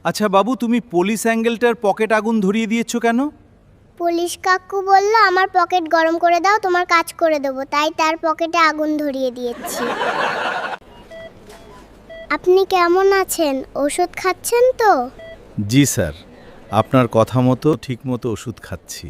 আচ্ছা বাবু, তুমি police অ্যাঙ্গেলটার pocket আগুন ধরিয়ে দিয়েছো কেন? পুলিশ কাকু বলল আমার পকেট গরম করে দাও, তোমার কাজ করে দেবো, তাই তার পকেটে আগুন ধরিয়ে দিয়েছি। আপনি কেমন আছেন? ওষুধ খাচ্ছেন তো? জি স্যার, আপনার কথা মতো ঠিকমতো ওষুধ খাচ্ছি।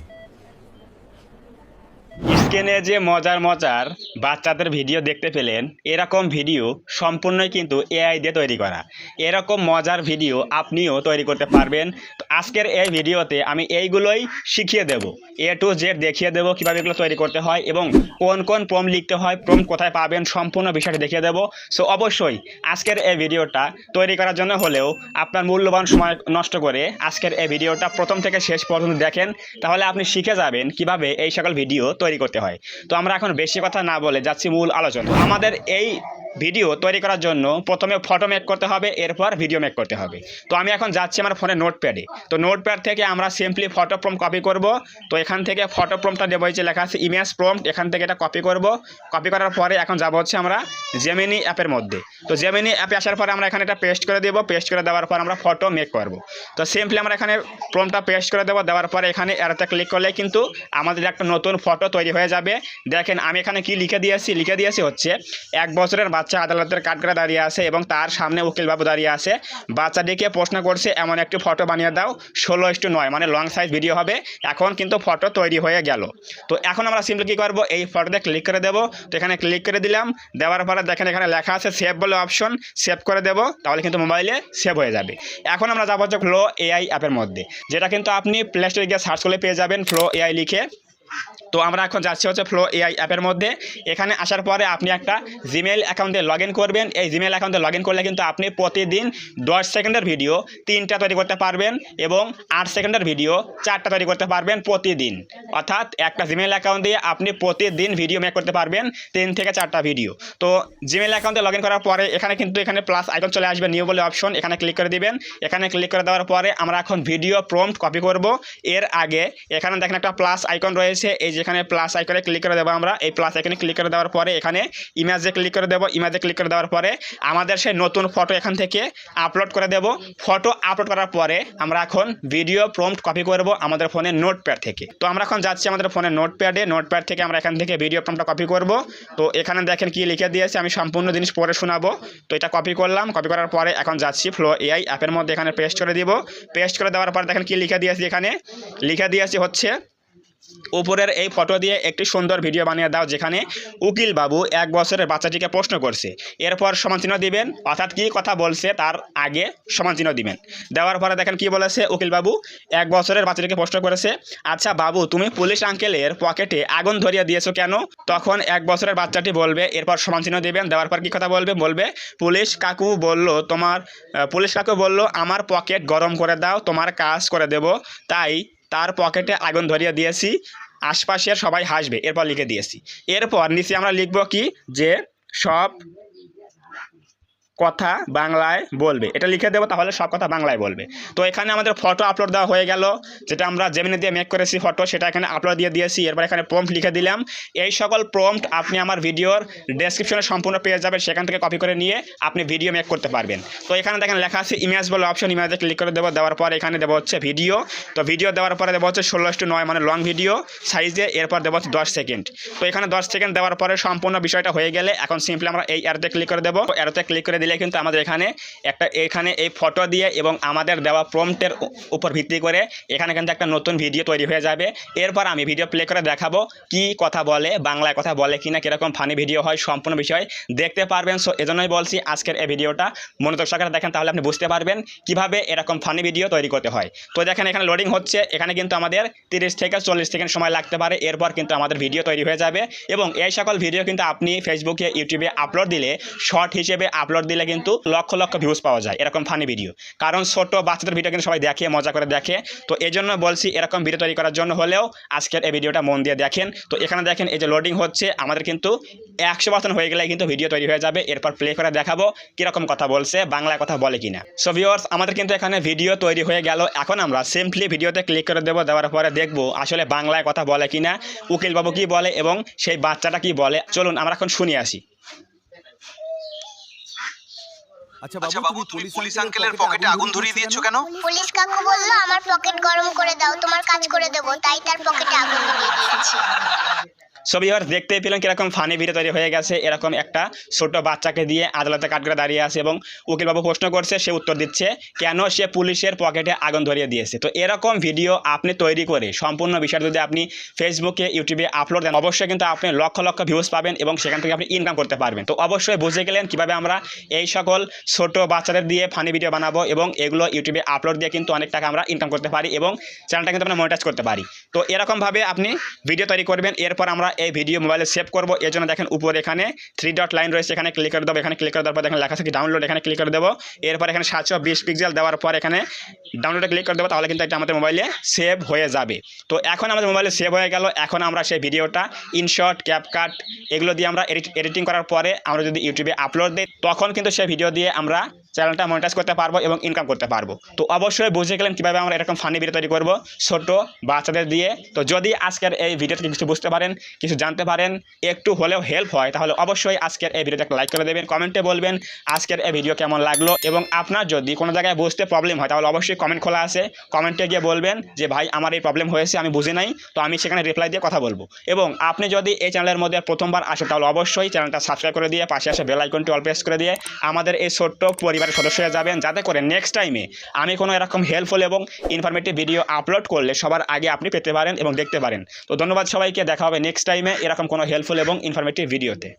স্ক্রিনে যে মজার মজার বাচ্চাদের ভিডিও দেখতে পেলেন, এরকম ভিডিও সম্পূর্ণই কিন্তু এআই দিয়ে তৈরি করা। এরকম মজার ভিডিও আপনিও তৈরি করতে পারবেন। তো আজকের এই ভিডিওতে আমি এইগুলোই শিখিয়ে দেব, A to Z দেখিয়ে দেবো কীভাবে এগুলো তৈরি করতে হয় এবং কোন কোন প্রম্পট লিখতে হয়, প্রম্পট কোথায় পাবেন, সম্পূর্ণ বিষয়টি দেখিয়ে দেবো। সো অবশ্যই আজকের এই ভিডিওটা তৈরি করার জন্য হলেও আপনার মূল্যবান সময় নষ্ট করে আজকের এই ভিডিওটা প্রথম থেকে শেষ পর্যন্ত দেখেন, তাহলে আপনি শিখে যাবেন কিভাবে এই সকল ভিডিও তৈরি করতে হয়। তো আমরা এখন বেশি কথা না বলে যাচ্ছি মূল আলোচনা। আমাদের এই ভিডিও তৈরি করার জন্য প্রথমে ফটো মেক করতে হবে, এরপর ভিডিও মেক করতে হবে। তো আমি এখন যাচ্ছি আমার ফোনে নোটপ্যাডে। তো নোটপ্যাড থেকে আমরা সিম্পলি ফটো প্রম্পট কপি করব। তো এখান থেকে ফটো প্রম্পটটা দেবো, হচ্ছে লেখা আছে ইমেজ প্রম্পট, এখান থেকে এটা কপি করব। কপি করার পরে এখন যাব হচ্ছে আমরা জেমিনি অ্যাপের মধ্যে। তো জেমিনি অ্যাপে আসার পরে আমরা এখানে এটা পেস্ট করে দেবো। পেস্ট করে দেওয়ার পর আমরা ফটো মেক করব। তো সিম্পলি আমরা এখানে প্রম্পটটা পেস্ট করে দেবো। দেওয়ার পরে এখানে এরতে ক্লিক করলে কিন্তু আমাদের একটা নতুন ফটো তৈরি হয়ে যাবে। দেখেন আমি এখানে কি লিখে দিয়েছি হচ্ছে 1 বছরের বাচ্চা আদালতের কাঠগড়ায় দাঁড়িয়ে আছে এবং তার সামনে উকিলবাবু দাঁড়িয়ে আছে। বাচ্চাটিকে প্রশ্ন করছে এমন একটি ফটো বানিয়ে দাও 16:9, মানে লং সাইজ ভিডিও হবে। এখন কিন্তু ফটো তৈরি হয়ে গেল। তো এখন আমরা সিম্পলি কী করবো, এই ফটোতে ক্লিক করে দেবো। তো এখানে ক্লিক করে দিলাম। দেওয়ার পরে দেখেন এখানে লেখা আছে সেভ বলে অপশন, সেভ করে দেবো, তাহলে কিন্তু মোবাইলে সেভ হয়ে যাবে। এখন আমরা যাবো হচ্ছে ফ্লো এআই অ্যাপের মধ্যে, যেটা কিন্তু আপনি প্লে স্টোরে গিয়ে সার্চ করলে পেয়ে যাবেন ফ্লো এআই লিখে। তো আমরা এখন যাচ্ছি হচ্ছে ফ্লো এআই অ্যাপের মধ্যে। এখানে আসার পরে আপনি একটা জিমেইল অ্যাকাউন্টে লগ ইন করবেন। এই জিমেইল অ্যাকাউন্টে লগ ইন করলে কিন্তু আপনি প্রতিদিন 10 সেকেন্ডের ভিডিও 3টা তৈরি করতে পারবেন এবং 8 সেকেন্ডের ভিডিও 4টা তৈরি করতে পারবেন প্রতিদিন। অর্থাৎ একটা জিমেইল অ্যাকাউন্ট দিয়ে আপনি প্রতিদিন ভিডিও মেক করতে পারবেন 3 থেকে 4টা ভিডিও। তো জিমেইল অ্যাকাউন্টে লগ ইন করার পরে এখানে কিন্তু এখানে প্লাস আইকন চলে আসবে, নিউ বলে অপশন, এখানে ক্লিক করে দিবেন। এখানে ক্লিক করে দেওয়ার পরে আমরা এখন ভিডিও প্রম্পট কপি করব। এর আগে এখানে দেখেন একটা প্লাস আইকন রয়েছে, এই যেখানে প্লাস আইকনে ক্লিক করে দেবো আমরা। এই প্লাস আইকনে ক্লিক করে দেওয়ার পরে এখানে ইমেজে ক্লিক করে দেবো। ইমেজে ক্লিক করে দেওয়ার পরে আমাদের সেই নতুন ফটো এখান থেকে আপলোড করে দেব। ফটো আপলোড করার পরে আমরা এখন ভিডিও প্রম্পট কপি করব আমাদের ফোনের নোটপ্যাড থেকে। তো আমরা এখন যাচ্ছি আমাদের ফোনের নোটপ্যাডে। নোটপ্যাড থেকে আমরা এখান থেকে ভিডিও প্রম্পটটা কপি করব। তো এখানে দেখেন কি লিখে দিয়েছে, আমি সম্পূর্ণ জিনিস পরে শোনাবো। তো এটা কপি করলাম। কপি করার পরে এখন যাচ্ছি ফ্লো এআই অ্যাপের মধ্যে, এখানে পেস্ট করে দিব। পেস্ট করে দেওয়ার পর দেখেন কি লিখে দিয়েছি, এখানে লিখে দিয়েছি হচ্ছে উপরের এই ফটো দিয়ে একটি সুন্দর ভিডিও বানিয়ে দাও যেখানে উকিল বাবু 1 বছরের বাচ্চাটিকে প্রশ্ন করছে। এরপর সমানচিহ্ন দিবেন, অর্থাৎ কি কথা বলছে তার আগে সমানচিহ্ন দিবেন। দেওয়ার পরে দেখেন কি বলেছে, উকিল বাবু 1 বছরের বাচ্চাটিকে প্রশ্ন করেছে, আচ্ছা বাবু তুমি পুলিশ আঙ্কেলের পকেটে আগুন ধরিয়ে দিয়েছো কেন? তখন 1 বছরের বাচ্চাটি বলবে, এরপর সমানচিহ্ন দিবেন। দেওয়ার পর কি কথা বলবে, পুলিশ কাকু বলল আমার পকেট গরম করে দাও, তোমার কাজ করে দেব, তাই তার পকেটে আগুন ধরিয়ে দিয়েছি, আশপাশের সবাই হাসবে। এরপর লিখে দিয়েছি। এরপর নিচে আমরা লিখব কি, যে সব কথা বাংলায় বলবে, এটা লিখে দেবো, তাহলে সব কথা বাংলায় বলবে। তো এখানে আমাদের ফটো আপলোড দেওয়া হয়ে গেল, যেটা আমরা জেমিনি দিয়ে মেক করেছি ফটো, সেটা এখানে আপলোড দিয়ে দিয়েছি। এরপর এখানে প্রম্পট লিখে দিলাম। এই সকল প্রম্পট আপনি আমার ভিডিওর ডেসক্রিপশনে সম্পূর্ণ পেয়ে যাবেন, সেখান থেকে কপি করে নিয়ে আপনি ভিডিও মেক করতে পারবেন। তো এখানে দেখেন লেখা আছে ইমেজ বলে অপশন, ইমেজে ক্লিক করে দেবো। দেওয়ার পর এখানে দেবো হচ্ছে ভিডিও। তো ভিডিও দেওয়ার পরে দেবো হচ্ছে 16:9, মানে লং ভিডিও সাইজে। এরপর দেবো হচ্ছে 10 সেকেন্ড। তো এখানে 10 সেকেন্ড দেওয়ার পরে সম্পূর্ণ বিষয়টা হয়ে গেলে এখন সিম্পলি আমরা এই অ্যারোতে ক্লিক করে দেবো। অ্যারোতে ক্লিক করে দিলে কিন্তু আমাদের এখানে এই ফটো দিয়ে এবং আমাদের দেওয়া প্রম্পটের উপর ভিত্তি করে এখানে কিন্তু একটা নতুন ভিডিও তৈরি হয়ে যাবে। এরপর আমি ভিডিও প্লে করে দেখাবো কি কথা বলে, বাংলায় কথা বলে কিনা, কিরকম ফানি ভিডিও হয়, সম্পূর্ণ বিষয় দেখতে পারবেন। সো এজন্যই বলছি আজকের এই ভিডিওটা মনোযোগ সহকারে দেখেন, তাহলে আপনি বুঝতে পারবেন কিভাবে এরকম ফানি ভিডিও তৈরি করতে হয়। তো দেখেন এখানে লোডিং হচ্ছে, এখানে কিন্তু আমাদের 30 থেকে 40 সেকেন্ড সময় লাগতে পারে। এরপর কিন্তু আমাদের ভিডিও তৈরি হয়ে যাবে এবং এই সকল ভিডিও কিন্তু আপনি ফেসবুকে, ইউটিউবে আপলোড দিলে, শর্ট হিসেবে আপলোড দিলে কিন্তু লক্ষ লক্ষ ভিউজ পাওয়া যায় এরকম ফানি ভিডিও। কারণ ছোট বাচ্চাদের ভিডিও কিন্তু সবাই দেখে, মজা করে দেখে। তো এই জন্য বলছি এরকম ভিডিও তৈরি করার জন্য হলেও আজকের এই ভিডিওটা মন দিয়ে দেখেন। তো এখানে দেখেন এই যে লোডিং হচ্ছে, আমাদের কিন্তু 100% হয়ে গেলে কিন্তু ভিডিও তৈরি হয়ে যাবে। এরপর প্লে করে দেখাবো কীরকম কথা বলছে, বাংলায় কথা বলে কিনা। সো ভিউয়ার্স, আমাদের কিন্তু এখানে ভিডিও তৈরি হয়ে গেল। এখন আমরা সিম্পলি ভিডিওতে ক্লিক করে দেবো। দেওয়ার পরে দেখবো আসলে বাংলায় কথা বলে কিনা, উকিলবাবু কি বলে এবং সেই বাচ্চাটা কি বলে। চলুন আমরা এখন শুনে আসি। আচ্ছা বাবু, তুমি পুলিশ আঙ্কেলের পকেটে আগুন ধরিয়ে দিয়েছো কেন? পুলিশ কাকু বললো আমার পকেট গরম করে দাও, তোমার কাজ করে দেবো, তাই তার পকেটে আগুন ধরিয়ে দিয়েছি। সো ভিউয়ার্স, দেখতেই পেলেন কিরকম ফানি ভিডিও তৈরি হয়ে গেছে। এরকম একটা ছোট বাচ্চাকে দিয়ে আদালতে কাঠগড়ে দাঁড়িয়ে আছে এবং উকিলবাবু প্রশ্ন করছে, সে উত্তর দিচ্ছে কেন সে পুলিশের পকেটে আগুন ধরিয়ে দিয়েছে। তো এরকম ভিডিও আপনি তৈরি করে সম্পূর্ণ বিষয় যদি আপনি ফেসবুকে, ইউটিউবে আপলোড দেন, অবশ্যই কিন্তু আপনি লক্ষ লক্ষ ভিউজ পাবেন এবং সেখান থেকে আপনি ইনকাম করতে পারবেন। তো অবশ্যই বুঝে গেলেন কীভাবে আমরা এই সকল ছোট বাচ্চাদের দিয়ে ফানি ভিডিও বানাবো এবং এগুলো ইউটিউবে আপলোড দিয়ে কিন্তু অনেক টাকা আমরা ইনকাম করতে পারি এবং চ্যানেলটা কিন্তু আমরা মনিটাইজ করতে পারি। তো এরকমভাবে আপনি ভিডিও তৈরি করবেন। এরপর আমরা এই ভিডিও মোবাইলে সেভ করবো। এর জন্য দেখেন উপরে এখানে 3 ডট লাইন রয়েছে, এখানে ক্লিক করে দেবো। এখানে ক্লিক করে দেওয়ার পর দেখেন লেখা আছে কি ডাউনলোড, এখানে ক্লিক করে দেবো। এরপর এখানে 720 পিক্সেল দেওয়ার পর এখানে ডাউনলোডে ক্লিক করে দেবো, তাহলে কিন্তু এটা আমাদের মোবাইলে সেভ হয়ে যাবে। তো এখন আমাদের মোবাইলে সেভ হয়ে গেল। এখন আমরা সেই ভিডিওটা ইনশট, ক্যাপকাট এগুলো দিয়ে আমরা এডিটিং করার পরে আমরা যদি ইউটিউবে আপলোড দিই, তখন কিন্তু সেই ভিডিও দিয়ে আমরা চ্যানেলটা মনিটাইজ করতে পারবো এবং ইনকাম করতে পারবো। তো অবশ্যই বুঝে গেলেন কীভাবে আমরা এরকম ফানি ভিডিও তৈরি করবো ছোট বাচ্চাদের দিয়ে। তো যদি আজকের এই ভিডিও থেকে কিছু বুঝতে পারেন, কিছু জানতে পারেন, একটু হলেও হেল্প হয়, তাহলে অবশ্যই আজকের এই ভিডিওতে একটা লাইক করে দেবেন। কমেন্টে বলবেন আজকের এই ভিডিও কেমন লাগলো এবং আপনার যদি কোনো জায়গায় বুঝতে প্রবলেম হয় তাহলে অবশ্যই কমেন্ট খোলা আছে, কমেন্টে গিয়ে বলবেন যে ভাই আমার এই প্রবলেম হয়েছে, আমি বুঝি নাই। তো আমি সেখানে রিপ্লাই দিয়ে কথা বলবো। এবং আপনি যদি এই চ্যানেলের মধ্যে প্রথমবার আসেন তাহলে অবশ্যই চ্যানেলটা সাবস্ক্রাইব করে দিয়ে পাশে আসে বেল আইকনটি অল প্রেস করে দিয়ে আমাদের এই ছোট্ট পরিবারের সদস্য হয়ে যাবেন, যাতে করে নেক্সট টাইমে আমি কোনো এরকম হেল্পফুল এবং ইনফরমেটিভ ভিডিও আপলোড করলে সবার আগে আপনি পেতে পারেন এবং দেখতে পারেন। তো ধন্যবাদ সবাইকে, দেখা হবে নেক্সট টাইমে এরকম কোনো হেল্পফুল এবং ইনফরমেটিভ ভিডিওতে।